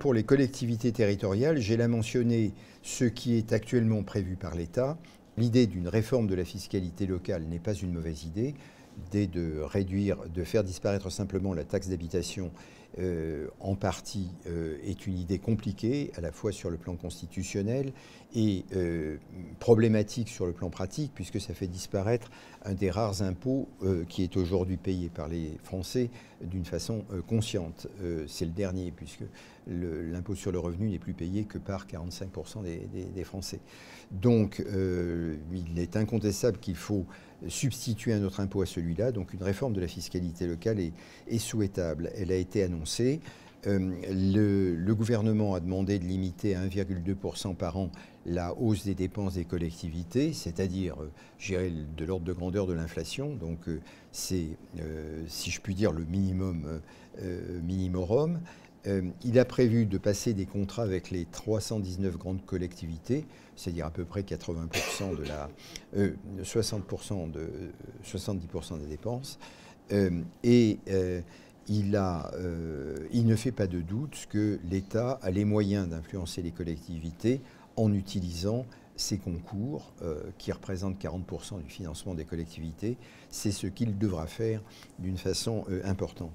pour les collectivités territoriales, j'ai là mentionné ce qui est actuellement prévu par l'État. L'idée d'une réforme de la fiscalité locale n'est pas une mauvaise idée. L'idée de réduire, de faire disparaître simplement la taxe d'habitation en partie est une idée compliquée, à la fois sur le plan constitutionnel et problématique sur le plan pratique, puisque ça fait disparaître un des rares impôts qui est aujourd'hui payé par les Français d'une façon consciente. C'est le dernier, puisque l'impôt sur le revenu n'est plus payé que par 45% des Français. Donc il est incontestable qu'il faut substituer un autre impôt à celui-là. Donc une réforme de la fiscalité locale est souhaitable. Elle a été annoncée. Le gouvernement a demandé de limiter à 1,2% par an la hausse des dépenses des collectivités, c'est-à-dire de l'ordre de grandeur de l'inflation. Donc c'est, si je puis dire, le minimum minimorum. Il a prévu de passer des contrats avec les 319 grandes collectivités, c'est-à-dire à peu près 80% de la 60% de 70% des dépenses. Il ne fait pas de doute que l'État a les moyens d'influencer les collectivités en utilisant ces concours qui représentent 40% du financement des collectivités. C'est ce qu'il devra faire d'une façon importante.